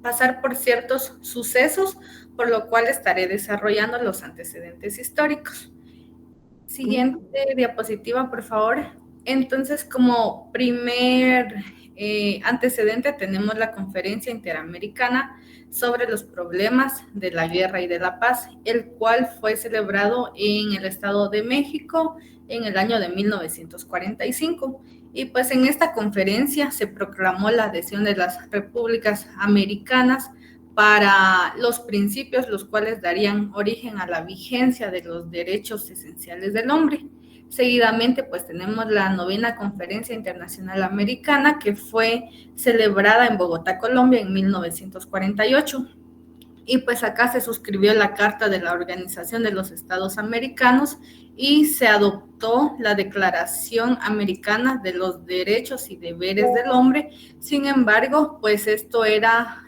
pasar por ciertos sucesos, por lo cual estaré desarrollando los antecedentes históricos. Siguiente diapositiva, por favor. Entonces, como primer antecedente tenemos la Conferencia Interamericana sobre los problemas de la guerra y de la paz, el cual fue celebrado en el Estado de México en el año de 1945. Y pues en esta conferencia se proclamó la adhesión de las repúblicas americanas para los principios los cuales darían origen a la vigencia de los derechos esenciales del hombre. Seguidamente, pues tenemos la 9ª Conferencia Internacional Americana que fue celebrada en Bogotá, Colombia, en 1948. Y pues acá se suscribió la Carta de la Organización de los Estados Americanos y se adoptó la Declaración Americana de los Derechos y Deberes del Hombre. Sin embargo, pues esto era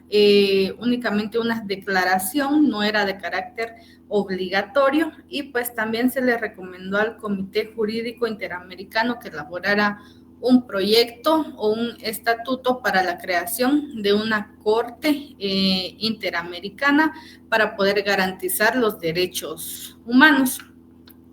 únicamente una declaración, no era de carácter obligatorio, y pues también se le recomendó al Comité Jurídico Interamericano que elaborara un proyecto o un estatuto para la creación de una corte interamericana para poder garantizar los derechos humanos.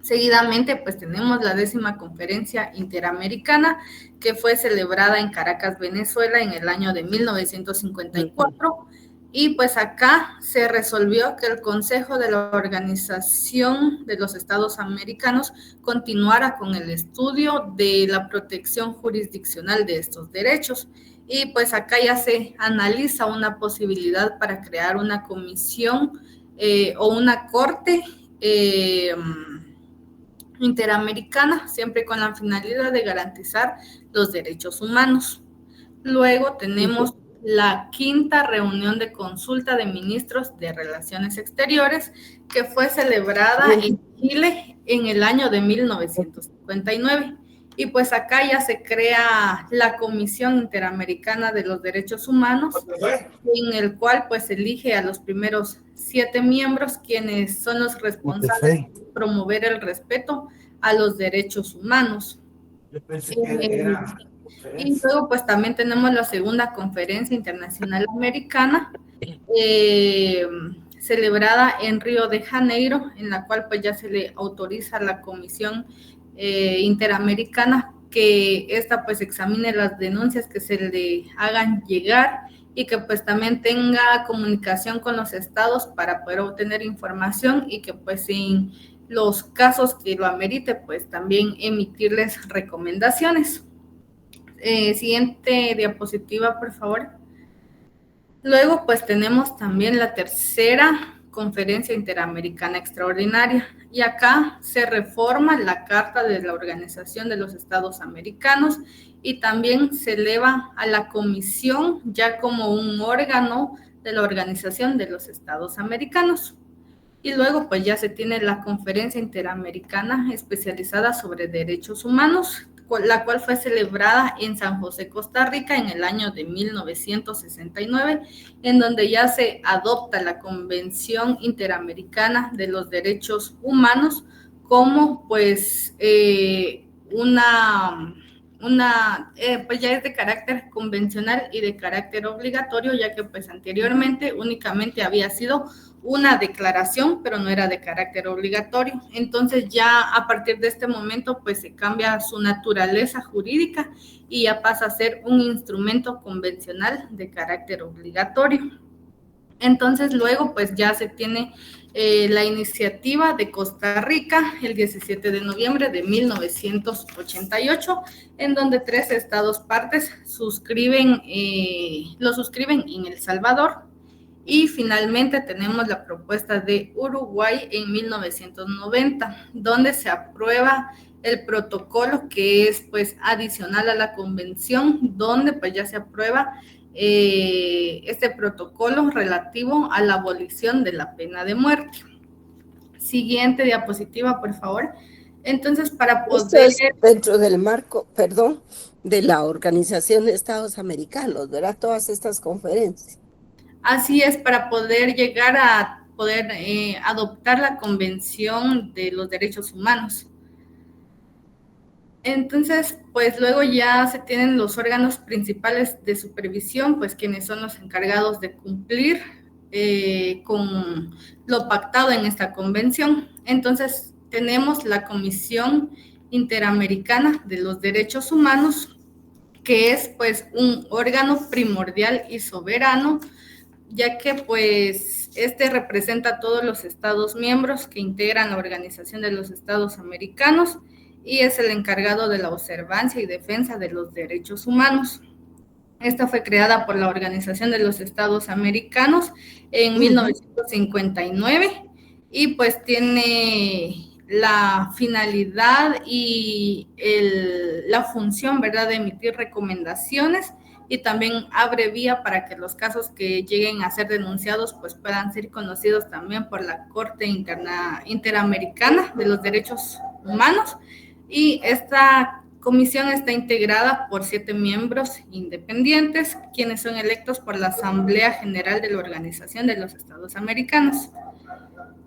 Seguidamente, pues tenemos la 10ª Conferencia Interamericana que fue celebrada en Caracas, Venezuela, en el año de 1954. Y pues acá se resolvió que el Consejo de la Organización de los Estados Americanos continuara con el estudio de la protección jurisdiccional de estos derechos. Y pues acá ya se analiza una posibilidad para crear una comisión o una corte interamericana, siempre con la finalidad de garantizar los derechos humanos. Luego tenemos la 5ª reunión de consulta de ministros de Relaciones Exteriores, que fue celebrada en Chile en el año de 1959. Y pues acá ya se crea la Comisión Interamericana de los Derechos Humanos, en el cual pues elige a los primeros 7 miembros, quienes son los responsables de promover el respeto a los derechos humanos. Y luego pues también tenemos la 2ª Conferencia Internacional Americana, celebrada en Río de Janeiro, en la cual pues ya se le autoriza a la Comisión Interamericana que esta pues examine las denuncias que se le hagan llegar y que pues también tenga comunicación con los estados para poder obtener información y que pues en los casos que lo amerite pues también emitirles recomendaciones. Siguiente diapositiva, por favor. Luego, pues tenemos también la 3ª Conferencia Interamericana Extraordinaria, y acá se reforma la Carta de la Organización de los Estados Americanos y también se eleva a la Comisión ya como un órgano de la Organización de los Estados Americanos. Y luego, pues ya se tiene la Conferencia Interamericana especializada sobre derechos humanos, la cual fue celebrada en San José, Costa Rica, en el año de 1969, en donde ya se adopta la Convención Interamericana de los Derechos Humanos como pues pues ya es de carácter convencional y de carácter obligatorio, ya que pues anteriormente únicamente había sido una declaración, pero no era de carácter obligatorio. Entonces ya a partir de este momento pues se cambia su naturaleza jurídica y ya pasa a ser un instrumento convencional de carácter obligatorio. Entonces luego pues ya se tiene la iniciativa de Costa Rica el 17 de noviembre de 1988, en donde 3 estados partes lo suscriben en El Salvador. Y finalmente tenemos la propuesta de Uruguay en 1990, donde se aprueba el protocolo que es pues adicional a la convención, donde pues ya se aprueba este protocolo relativo a la abolición de la pena de muerte. Siguiente diapositiva, por favor. Entonces, para poder... Esto es dentro del marco, perdón, de la Organización de Estados Americanos, ¿verdad? Todas estas conferencias. Así es, para poder llegar a poder adoptar la Convención de los Derechos Humanos. Entonces, pues luego ya se tienen los órganos principales de supervisión, pues quienes son los encargados de cumplir con lo pactado en esta convención. Entonces, tenemos la Comisión Interamericana de los Derechos Humanos, que es pues un órgano primordial y soberano, ya que pues este representa a todos los estados miembros que integran la Organización de los Estados Americanos y es el encargado de la observancia y defensa de los derechos humanos. Esta fue creada por la Organización de los Estados Americanos en 1959 y pues tiene la finalidad y la función, ¿verdad?, de emitir recomendaciones, y también abre vía para que los casos que lleguen a ser denunciados pues puedan ser conocidos también por la Corte Interamericana de los Derechos Humanos. Y esta comisión está integrada por 7 miembros independientes, quienes son electos por la Asamblea General de la Organización de los Estados Americanos.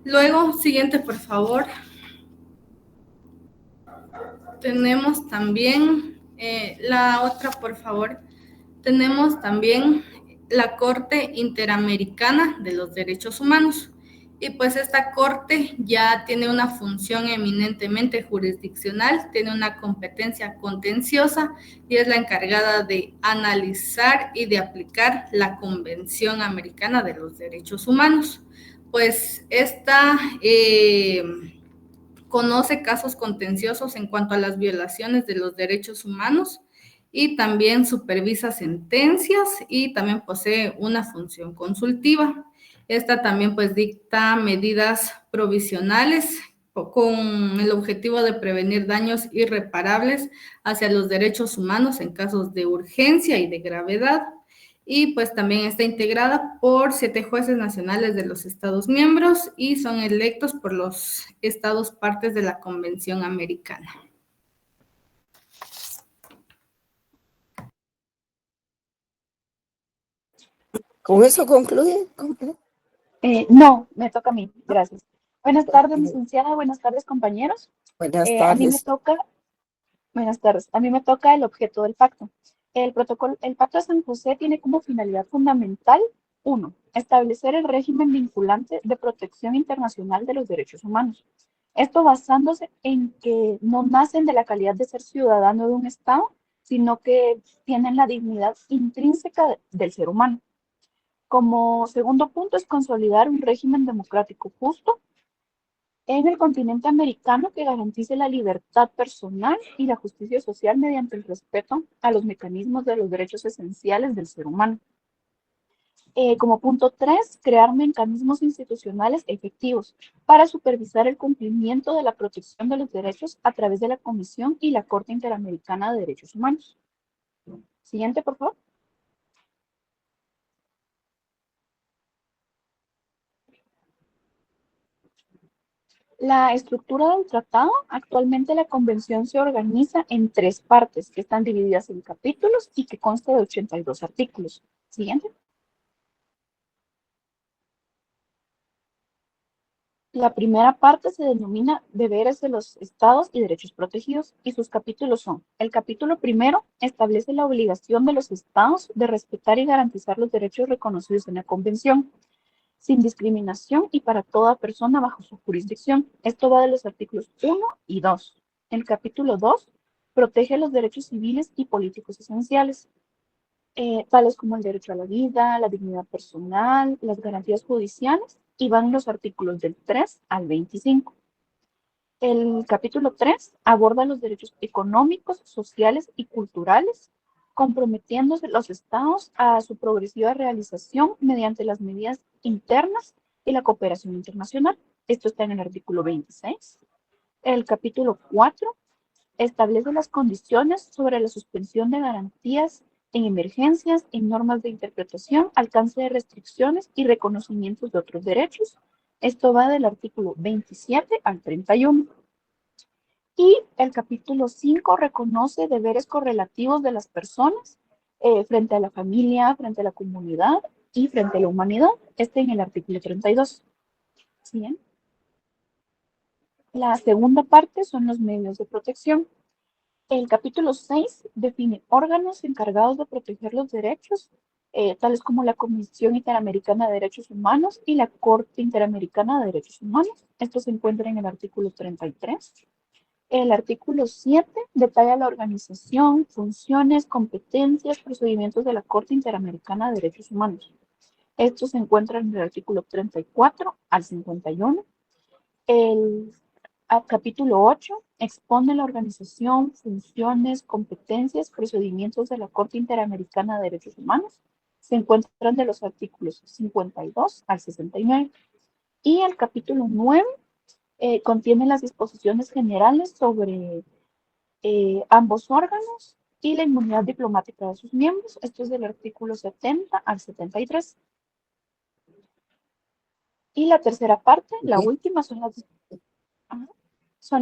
Luego, siguiente, por favor. Tenemos también la otra, por favor. Tenemos también la Corte Interamericana de los Derechos Humanos. Y pues esta corte ya tiene una función eminentemente jurisdiccional, tiene una competencia contenciosa y es la encargada de analizar y de aplicar la Convención Americana de los Derechos Humanos. Pues esta conoce casos contenciosos en cuanto a las violaciones de los derechos humanos y también supervisa sentencias y también posee una función consultiva. Esta también pues dicta medidas provisionales con el objetivo de prevenir daños irreparables hacia los derechos humanos en casos de urgencia y de gravedad. Y pues también está integrada por 7 jueces nacionales de los Estados miembros y son electos por los estados partes de la Convención Americana. ¿Con eso concluye? No, me toca a mí, gracias. Buenas tardes, licenciada, buenas tardes, compañeros. Buenas A mí me tardes. toca, buenas tardes, a mí me toca el objeto del pacto. El Pacto de San José tiene como finalidad fundamental, 1, establecer el régimen vinculante de protección internacional de los derechos humanos. Esto basándose en que no nacen de la calidad de ser ciudadano de un Estado, sino que tienen la dignidad intrínseca del ser humano. Como segundo punto es consolidar un régimen democrático justo en el continente americano que garantice la libertad personal y la justicia social mediante el respeto a los mecanismos de los derechos esenciales del ser humano. Como punto 3, crear mecanismos institucionales efectivos para supervisar el cumplimiento de la protección de los derechos a través de la Comisión y la Corte Interamericana de Derechos Humanos. Siguiente, por favor. La estructura del tratado, actualmente la convención se organiza en 3 partes que están divididas en capítulos y que consta de 82 artículos. Siguiente. La primera parte se denomina Deberes de los Estados y Derechos Protegidos y sus capítulos son: el capítulo primero establece la obligación de los Estados de respetar y garantizar los derechos reconocidos en la Convención, sin discriminación y para toda persona bajo su jurisdicción. Esto va de los artículos 1 y 2. El capítulo 2 protege los derechos civiles y políticos esenciales, tales como el derecho a la vida, la dignidad personal, las garantías judiciales, y van los artículos del 3 al 25. El capítulo 3 aborda los derechos económicos, sociales y culturales, comprometiéndose los estados a su progresiva realización mediante las medidas internas y la cooperación internacional. Esto está en el artículo 26. El capítulo 4 establece las condiciones sobre la suspensión de garantías en emergencias, en normas de interpretación, alcance de restricciones y reconocimientos de otros derechos. Esto va del artículo 27 al 31. Y el capítulo 5 reconoce deberes correlativos de las personas frente a la familia, frente a la comunidad y frente a la humanidad. Este en el artículo 32. ¿Sí? La segunda parte son los medios de protección. El capítulo 6 define órganos encargados de proteger los derechos, tales como la Comisión Interamericana de Derechos Humanos y la Corte Interamericana de Derechos Humanos. Esto se encuentra en el artículo 33. El artículo 7 detalla la organización, funciones, competencias, procedimientos de la Corte Interamericana de Derechos Humanos. Esto se encuentra en el artículo 34 al 51. El capítulo 8 expone la organización, funciones, competencias, procedimientos de la Corte Interamericana de Derechos Humanos. Se encuentran de los artículos 52 al 69. Y el capítulo 9 contiene las disposiciones generales sobre ambos órganos y la inmunidad diplomática de sus miembros. Esto es del artículo 70 al 73. Y la tercera parte, la última, son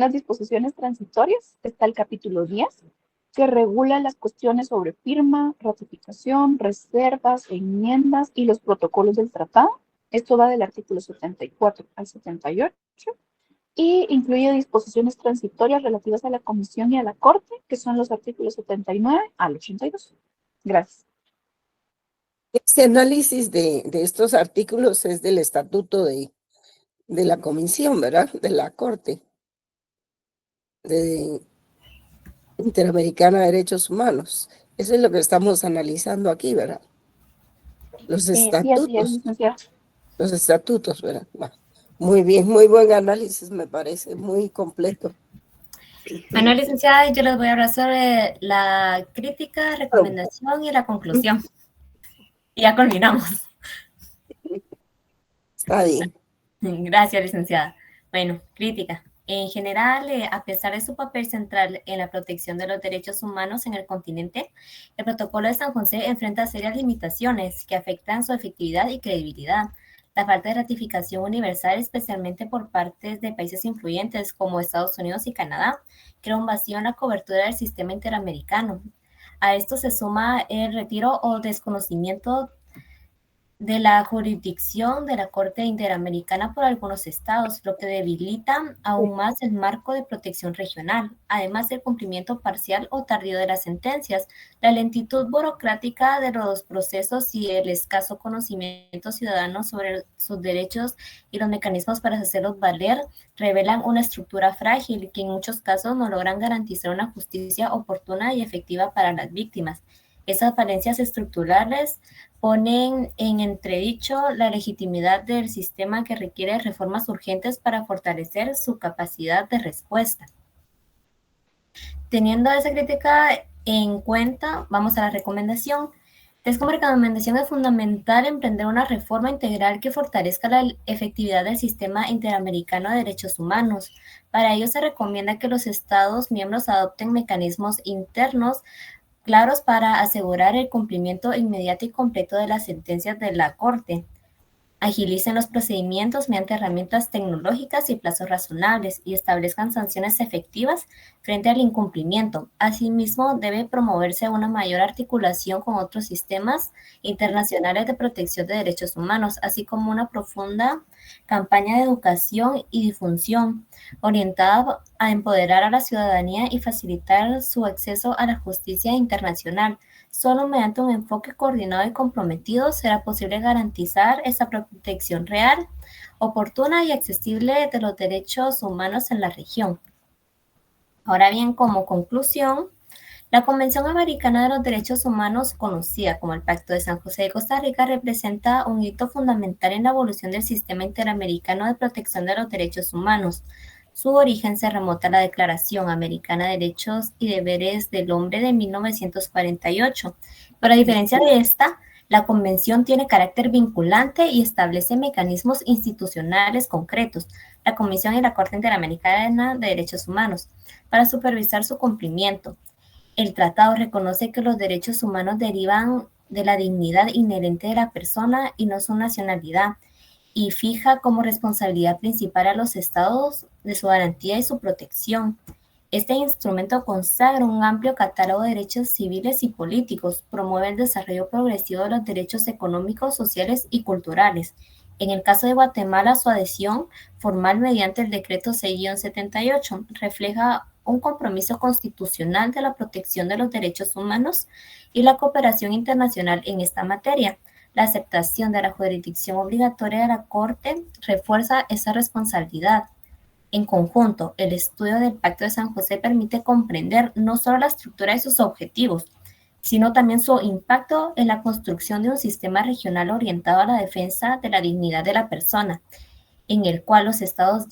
las disposiciones transitorias. Está el capítulo 10, que regula las cuestiones sobre firma, ratificación, reservas, enmiendas y los protocolos del tratado. Esto va del artículo 74 al 78 y incluye disposiciones transitorias relativas a la Comisión y a la Corte, que son los artículos 79 al 82. Gracias. Este análisis de estos artículos es del Estatuto de de la comisión, ¿verdad? De la Corte Interamericana de Derechos Humanos. Eso es lo que estamos analizando aquí, ¿verdad? Los Sí, así es, estatutos, licenciada. ¿verdad? Muy bien, muy buen análisis, me parece, muy completo. Bueno, licenciada, yo les voy a hablar sobre la crítica, recomendación y la conclusión. Y ya culminamos. Está bien. Gracias, licenciada. Bueno, crítica. En general, a pesar de su papel central en la protección de los derechos humanos en el continente, el Protocolo de San José enfrenta serias limitaciones que afectan su efectividad y credibilidad. La falta de ratificación universal, especialmente por parte de países influyentes como Estados Unidos y Canadá, crea un vacío en la cobertura del sistema interamericano. A esto se suma el retiro o desconocimiento de la jurisdicción de la Corte Interamericana por algunos estados, lo que debilita aún más el marco de protección regional, además del cumplimiento parcial o tardío de las sentencias, la lentitud burocrática de los procesos y el escaso conocimiento ciudadano sobre sus derechos y los mecanismos para hacerlos valer revelan una estructura frágil que en muchos casos no logran garantizar una justicia oportuna y efectiva para las víctimas. Esas falencias estructurales ponen en entredicho la legitimidad del sistema que requiere reformas urgentes para fortalecer su capacidad de respuesta. Teniendo esa crítica en cuenta, vamos a la recomendación. Como recomendación es fundamental emprender una reforma integral que fortalezca la efectividad del sistema interamericano de derechos humanos. Para ello se recomienda que los Estados miembros adopten mecanismos internos claros para asegurar el cumplimiento inmediato y completo de las sentencias de la Corte. Agilicen los procedimientos mediante herramientas tecnológicas y plazos razonables y establezcan sanciones efectivas frente al incumplimiento. Asimismo, debe promoverse una mayor articulación con otros sistemas internacionales de protección de derechos humanos, así como una profunda campaña de educación y difusión orientada a empoderar a la ciudadanía y facilitar su acceso a la justicia internacional. Solo mediante un enfoque coordinado y comprometido será posible garantizar esa protección real, oportuna y accesible de los derechos humanos en la región. Ahora bien, como conclusión, la Convención Americana de los Derechos Humanos, conocida como el Pacto de San José de Costa Rica, representa un hito fundamental en la evolución del sistema interamericano de protección de los derechos humanos. Su origen se remonta a la Declaración Americana de Derechos y Deberes del Hombre de 1948, pero a diferencia de esta, la Convención tiene carácter vinculante y establece mecanismos institucionales concretos, la Comisión y la Corte Interamericana de Derechos Humanos, para supervisar su cumplimiento. El tratado reconoce que los derechos humanos derivan de la dignidad inherente de la persona y no su nacionalidad, y fija como responsabilidad principal a los estados de su garantía y su protección. Este instrumento consagra un amplio catálogo de derechos civiles y políticos, promueve el desarrollo progresivo de los derechos económicos, sociales y culturales. En el caso de Guatemala, su adhesión formal mediante el decreto 6-78 refleja un compromiso constitucional de la protección de los derechos humanos y la cooperación internacional en esta materia. La aceptación de la jurisdicción obligatoria de la Corte refuerza esa responsabilidad. En conjunto, el estudio del Pacto de San José permite comprender no solo la estructura y sus objetivos, sino también su impacto en la construcción de un sistema regional orientado a la defensa de la dignidad de la persona, en el cual los estados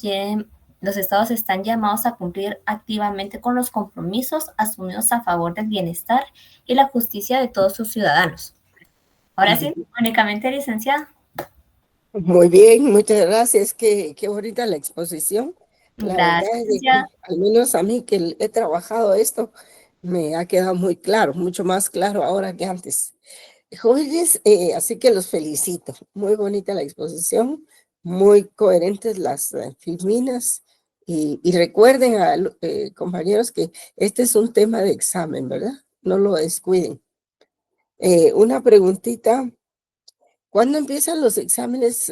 están llamados a cumplir activamente con los compromisos asumidos a favor del bienestar y la justicia de todos sus ciudadanos. Ahora sí, únicamente, licenciada. Muy bien, muchas gracias. Qué bonita la exposición. La verdad es que, al menos a mí que he trabajado esto, me ha quedado muy claro, mucho más claro ahora que antes. Jóvenes, así que los felicito. Muy bonita la exposición, muy coherentes las filminas. Y recuerden, compañeros, que este es un tema de examen, ¿verdad? No lo descuiden. Una preguntita. ¿Cuándo empiezan los exámenes?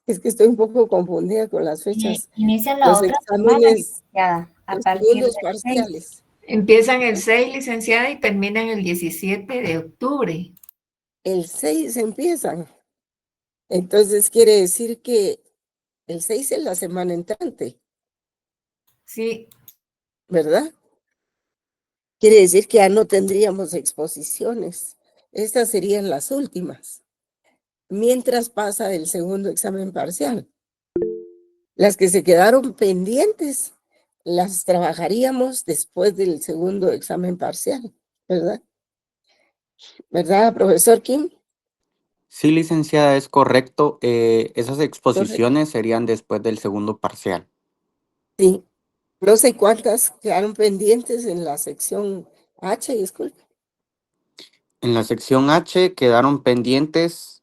Es que estoy un poco confundida con las fechas. Inician la Los otra semana, exámenes, licenciada, a los partir segundos del 6. parciales. Empiezan el 6, licenciada, y terminan el 17 de octubre. El 6 empiezan. Entonces quiere decir que el 6 es la semana entrante, Sí, ¿verdad? Quiere decir que ya no tendríamos exposiciones. Estas serían las últimas, mientras pasa el segundo examen parcial. Las que se quedaron pendientes, las trabajaríamos después del segundo examen parcial, ¿verdad? ¿Verdad, profesor Kim? Sí, licenciada, es correcto. Esas Correcto. exposiciones serían después del segundo parcial. Sí. No sé cuántas quedaron pendientes en la sección H, disculpe. En la sección H quedaron pendientes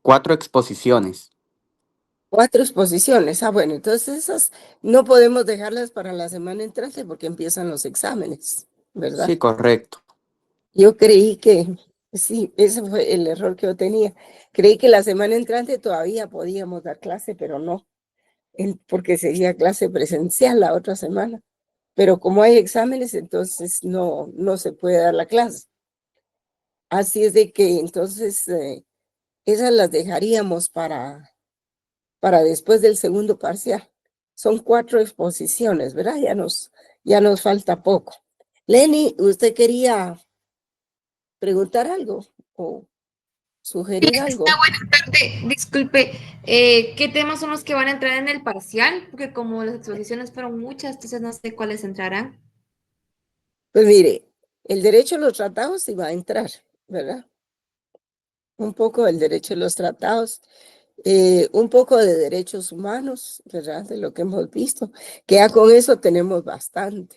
4 exposiciones. 4 exposiciones. Ah, bueno, entonces esas no podemos dejarlas para la semana entrante porque empiezan los exámenes, ¿verdad? Sí, correcto. Yo creí que, sí, ese fue el error que yo tenía. Creí que la semana entrante todavía podíamos dar clase, pero no, porque sería clase presencial la otra semana. Pero como hay exámenes, entonces no se puede dar la clase. Así es de que entonces esas las dejaríamos para después del segundo parcial. Son 4 exposiciones, ¿verdad? Ya nos falta poco. Lenny, ¿usted quería preguntar algo o sugerir algo? buenas tardes. Disculpe, ¿qué temas son los que van a entrar en el parcial? Porque como las exposiciones fueron muchas, entonces no sé cuáles entrarán. Pues mire, el derecho a los tratados sí va a entrar, ¿verdad? Un poco del derecho a los tratados, un poco de derechos humanos, ¿verdad? De lo que hemos visto, que ya con eso tenemos bastante.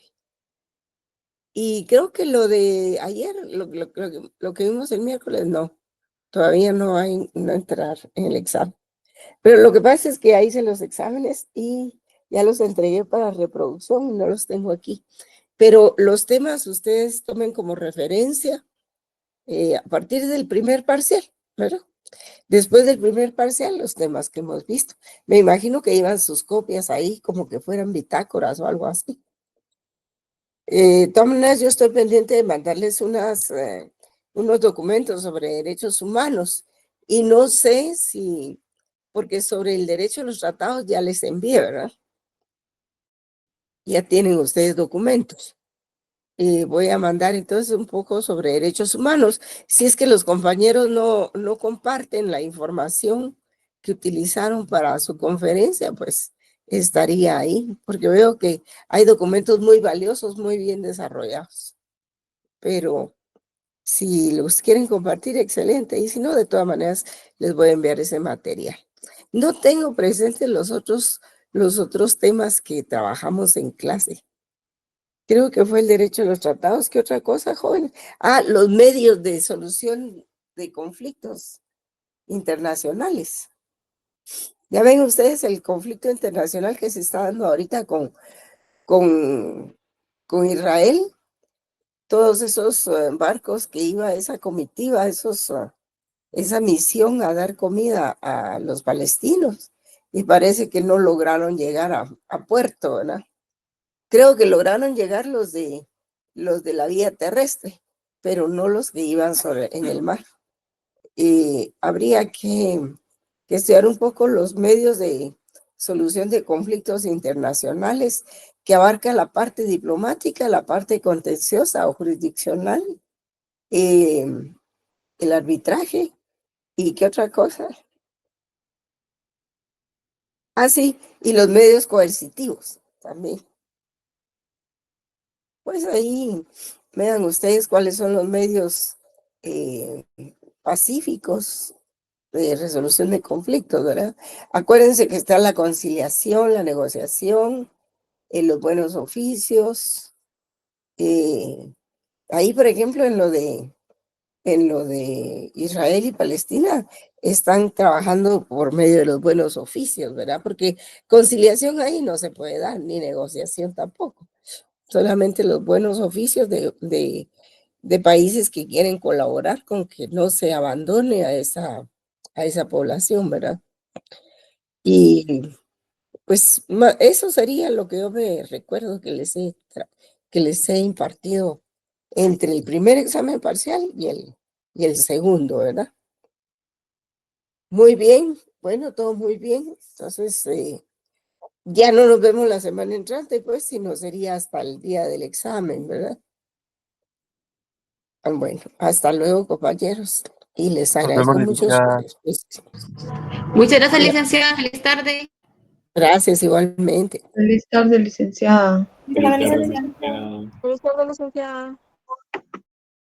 Y creo que lo de ayer, lo que vimos el miércoles, no, todavía no entrar en el examen. Pero lo que pasa es que ya hice los exámenes y ya los entregué para reproducción y no los tengo aquí. Pero los temas ustedes tomen como referencia a partir del primer parcial, ¿verdad? Después del primer parcial, los temas que hemos visto. Me imagino que llevan sus copias ahí como que fueran bitácoras o algo así. De todas maneras, yo estoy pendiente de mandarles unos documentos sobre derechos humanos y no sé si, porque sobre el derecho a los tratados ya les envié, ¿verdad? Ya tienen ustedes documentos. Voy a mandar entonces un poco sobre derechos humanos. Si es que los compañeros no comparten la información que utilizaron para su conferencia, pues estaría ahí, porque veo que hay documentos muy valiosos, muy bien desarrollados. Pero si los quieren compartir, excelente. Y si no, de todas maneras, les voy a enviar ese material. No tengo presentes los otros temas que trabajamos en clase. Creo que fue el derecho a los tratados. ¿Qué otra cosa, joven? Ah, los medios de solución de conflictos internacionales. Ya ven ustedes el conflicto internacional que se está dando ahorita con Israel. Todos esos barcos que iba esa comitiva, esa misión a dar comida a los palestinos. Y parece que no lograron llegar a puerto, ¿verdad? Creo que lograron llegar los de la vía terrestre, pero no los que iban en el mar. Habría que estudiar un poco los medios de solución de conflictos internacionales que abarca la parte diplomática, la parte contenciosa o jurisdiccional, el arbitraje y qué otra cosa. Ah, sí, y los medios coercitivos también. Pues ahí vean ustedes cuáles son los medios pacíficos de resolución de conflictos, ¿verdad? Acuérdense que está la conciliación, la negociación, los buenos oficios. Ahí, por ejemplo, en lo de Israel y Palestina, están trabajando por medio de los buenos oficios, ¿verdad? Porque conciliación ahí no se puede dar, ni negociación tampoco. Solamente los buenos oficios de países que quieren colaborar con que no se abandone a esa población, ¿verdad? Y pues eso sería lo que yo me recuerdo que les he impartido entre el primer examen parcial y el segundo, ¿verdad? Muy bien, bueno, todo muy bien. Entonces, ya no nos vemos la semana entrante, pues, sino sería hasta el día del examen, ¿verdad? Bueno, hasta luego, compañeros. Y les Nos agradezco vemos, mucho licenciada. Muchas gracias, licenciada. Feliz tarde. Gracias, igualmente. Feliz tarde, licenciada. Feliz tarde, licenciada.